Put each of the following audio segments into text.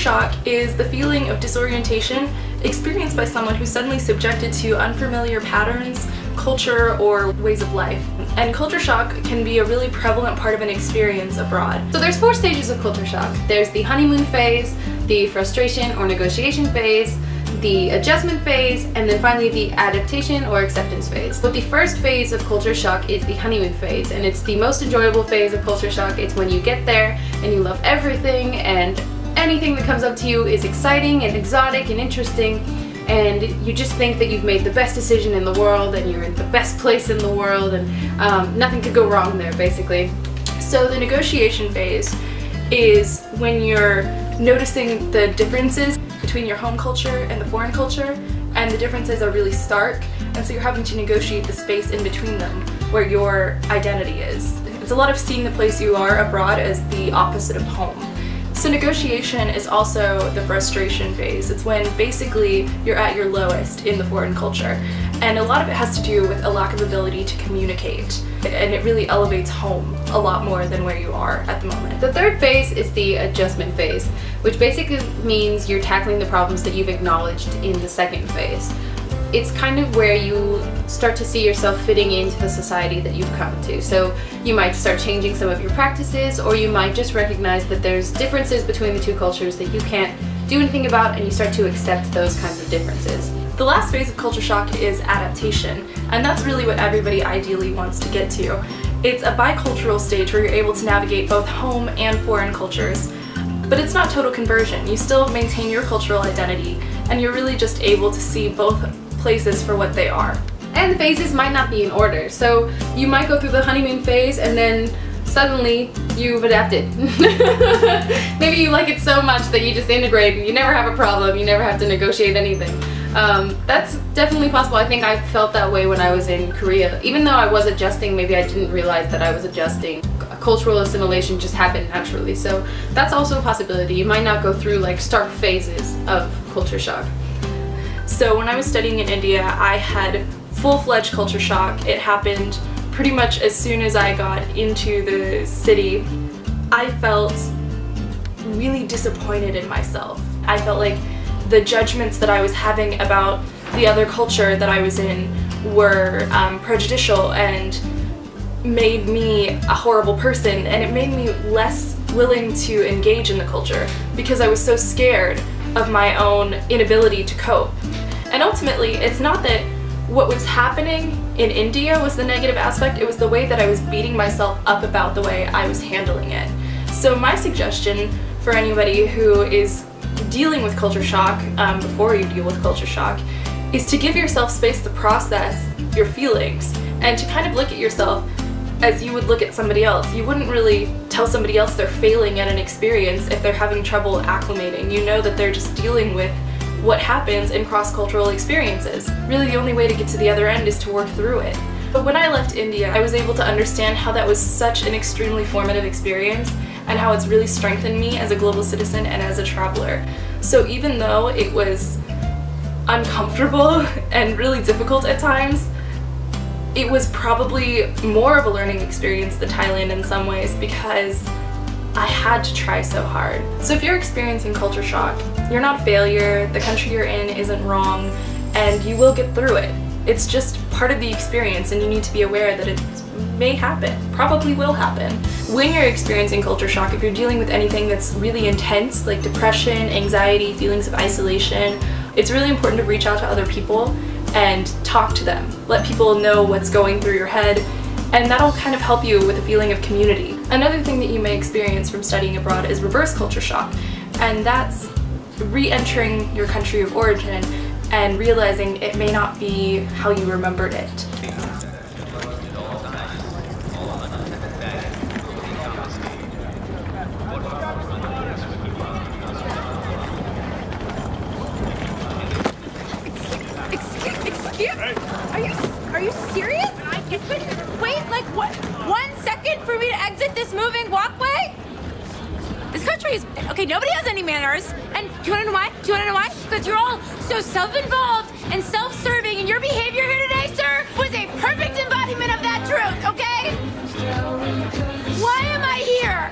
shock is the feeling of disorientation experienced by someone who's suddenly subjected to unfamiliar patterns, culture, or ways of life. And culture shock can be a really prevalent part of an experience abroad. So there's 4 stages of culture shock. There's the honeymoon phase, the frustration or negotiation phase, the adjustment phase, and then finally the adaptation or acceptance phase. But the first phase of culture shock is the honeymoon phase, and it's the most enjoyable phase of culture shock. It's when you get there and you love everything, and anything that comes up to you is exciting and exotic and interesting, and you just think that you've made the best decision in the world and you're in the best place in the world, and nothing could go wrong there, basically. So the negotiation phase is when you're noticing the differences between your home culture and the foreign culture, and the differences are really stark, and so you're having to negotiate the space in between them where your identity is. It's a lot of seeing the place you are abroad as the opposite of home. So negotiation is also the frustration phase. It's when basically you're at your lowest in the foreign culture, and a lot of it has to do with a lack of ability to communicate, and it really elevates home a lot more than where you are at the moment. The third phase is the adjustment phase, which basically means you're tackling the problems that you've acknowledged in the second phase. It's kind of where you start to see yourself fitting into the society that you've come to. So you might start changing some of your practices, or you might just recognize that there's differences between the two cultures that you can't do anything about, and you start to accept those kinds of differences. The last phase of culture shock is adaptation, and that's really what everybody ideally wants to get to. It's a bicultural stage where you're able to navigate both home and foreign cultures. But it's not total conversion. You still maintain your cultural identity, and you're really just able to see both places for what they are. And the phases might not be in order, so you might go through the honeymoon phase and then suddenly you've adapted. Maybe you like it so much that you just integrate and you never have a problem, you never have to negotiate anything. That's definitely possible. I think I felt that way when I was in Korea. Even though I was adjusting, maybe I didn't realize that I was adjusting. Cultural assimilation just happened naturally, so that's also a possibility. You might not go through like stark phases of culture shock. So when I was studying in India, I had full-fledged culture shock. It happened pretty much as soon as I got into the city. I felt really disappointed in myself. I felt like the judgments that I was having about the other culture that I was in were prejudicial and made me a horrible person, and it made me less willing to engage in the culture because I was so scared of my own inability to cope. And ultimately, it's not that what was happening in India was the negative aspect, it was the way that I was beating myself up about the way I was handling it. So my suggestion for anybody who is dealing with culture shock, before you deal with culture shock, is to give yourself space to process your feelings and to kind of look at yourself as you would look at somebody else. You wouldn't really tell somebody else they're failing at an experience if they're having trouble acclimating. You know that they're just dealing with what happens in cross-cultural experiences. Really, the only way to get to the other end is to work through it. But when I left India, I was able to understand how that was such an extremely formative experience and how it's really strengthened me as a global citizen and as a traveler. So even though it was uncomfortable and really difficult at times, it was probably more of a learning experience than Thailand in some ways because I had to try so hard. So if you're experiencing culture shock, you're not a failure, the country you're in isn't wrong, and you will get through it. It's just part of the experience, and you need to be aware that it may happen, probably will happen. When you're experiencing culture shock, if you're dealing with anything that's really intense, like depression, anxiety, feelings of isolation, it's really important to reach out to other people and talk to them. Let people know what's going through your head, and that'll kind of help you with a feeling of community. Another thing that you may experience from studying abroad is reverse culture shock, and that's re-entering your country of origin and realizing it may not be how you remembered it. Are you serious? You couldn't wait like what 1 second for me to exit this moving walkway? This country is okay. Nobody has any manners, and do you want to know why? Do you want to know why? Because you're all so self-involved and self-serving, and your behavior here today, sir, was a perfect embodiment of that truth. Okay? Why am I here?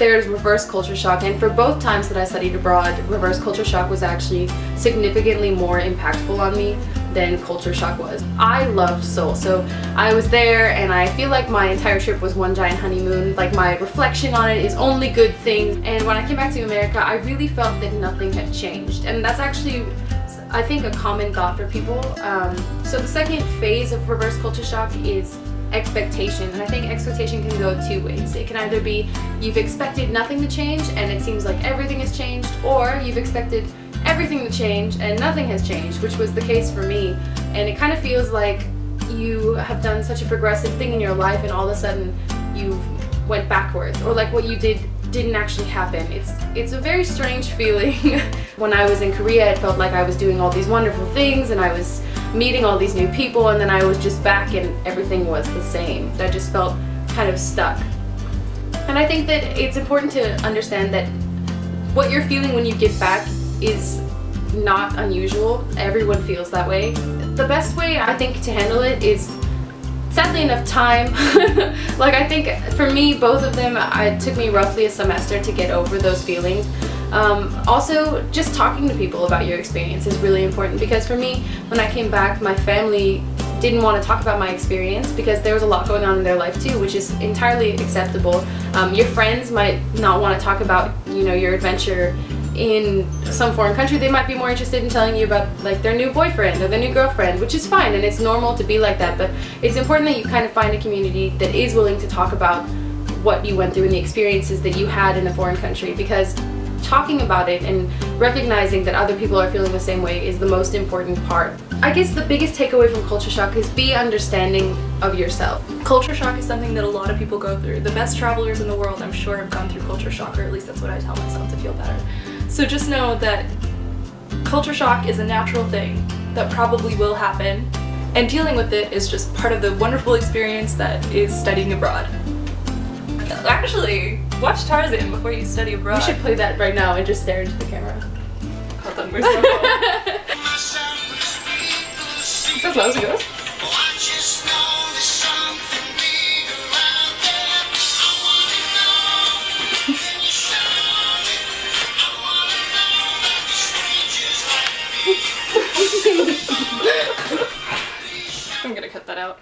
there's reverse culture shock, and for both times that I studied abroad, reverse culture shock was actually significantly more impactful on me than culture shock was. I loved Seoul, so I was there and I feel like my entire trip was one giant honeymoon. Like, my reflection on it is only good things, and when I came back to America, I really felt that nothing had changed, and that's actually, I think, a common thought for people. So the second phase of reverse culture shock is expectation, and I think expectation can go two ways. It can either be you've expected nothing to change and it seems like everything has changed, or you've expected everything to change and nothing has changed, which was the case for me, and it kind of feels like you have done such a progressive thing in your life and all of a sudden you went backwards, or like what you did didn't actually happen. It's a very strange feeling. When I was in Korea, it felt like I was doing all these wonderful things and I was meeting all these new people, and then I was just back and everything was the same. I just felt kind of stuck. And I think that it's important to understand that what you're feeling when you get back is not unusual. Everyone feels that way. The best way, I think, to handle it is, sadly enough, time. Like, I think for me, both of them, it took me roughly a semester to get over those feelings. Also, just talking to people about your experience is really important, because for me, when I came back, my family didn't want to talk about my experience because there was a lot going on in their life too, which is entirely acceptable. Your friends might not want to talk about, you know, your adventure in some foreign country. They might be more interested in telling you about like their new boyfriend or their new girlfriend, which is fine, and it's normal to be like that, but it's important that you kind of find a community that is willing to talk about what you went through and the experiences that you had in a foreign country, because talking about it and recognizing that other people are feeling the same way is the most important part. I guess the biggest takeaway from culture shock is be understanding of yourself. Culture shock is something that a lot of people go through. The best travelers in the world, I'm sure, have gone through culture shock, or at least that's what I tell myself to feel better. So just know that culture shock is a natural thing that probably will happen, and dealing with it is just part of the wonderful experience that is studying abroad. Actually, watch Tarzan before you study abroad. We should play that right now and just stare into the camera. Hold on, where's my phone? Is that as loud as it goes? I'm gonna cut that out.